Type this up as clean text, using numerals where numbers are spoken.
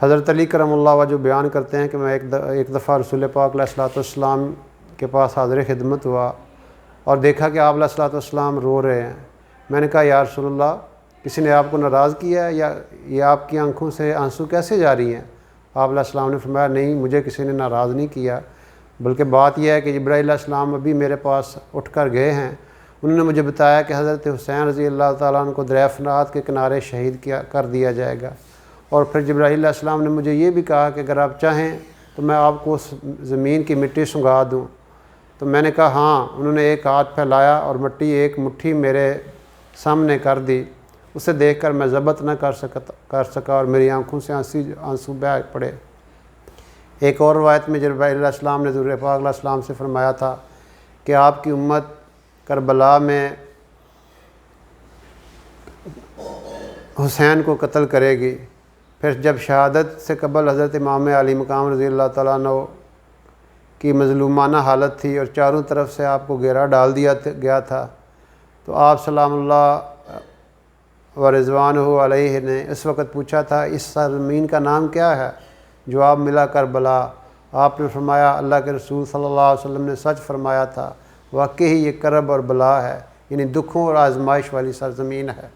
حضرت علی کرم اللہ وجہ بیان کرتے ہیں کہ میں ایک دفعہ رسول پاک علیہ الصلوۃ والسلام کے پاس حاضر خدمت ہوا اور دیکھا کہ آپ علیہ الصلوۃ والسلام رو رہے ہیں۔ میں نے کہا یا رسول اللہ کسی نے آپ کو ناراض کیا ہے یا یہ آپ کی آنکھوں سے آنسو کیسے جاری ہیں؟ آپ علیہ السلام نے فرمایا نہیں، مجھے کسی نے ناراض نہیں کیا، بلکہ بات یہ ہے کہ جبرائیل علیہ السلام ابھی میرے پاس اٹھ کر گئے ہیں، انہوں نے مجھے بتایا کہ حضرت حسین رضی اللہ تعالیٰ عنہ کو دریائے فرات کے کنارے شہید کر دیا جائے گا۔ اور پھر جبرائیل علیہ السلام نے مجھے یہ بھی کہا کہ اگر آپ چاہیں تو میں آپ کو اس زمین کی مٹی سنگھا دوں۔ تو میں نے کہا ہاں۔ انہوں نے ایک ہاتھ پھیلایا اور مٹی ایک مٹھی میرے سامنے کر دی۔ اسے دیکھ کر میں ضبط نہ کر سکا اور میری آنکھوں سے آنسو بہہ پڑے۔ ایک اور روایت میں جبرائیل علیہ السلام نے حضور پاک علیہ السلام سے فرمایا تھا کہ آپ کی امت کربلا میں حسین کو قتل کرے گی۔ پھر جب شہادت سے قبل حضرت امام علی مقام رضی اللہ تعالیٰ عنہ کی مظلومانہ حالت تھی اور چاروں طرف سے آپ کو گھیرا ڈال دیا گیا تھا، تو آپ سلام اللہ و رضوانہ علیہ نے اس وقت پوچھا تھا اس سرزمین کا نام کیا ہے؟ جواب ملا کربلا۔ آپ نے فرمایا اللہ کے رسول صلی اللہ علیہ وسلم نے سچ فرمایا تھا، واقعی یہ کرب اور بلا ہے، یعنی دکھوں اور آزمائش والی سرزمین ہے۔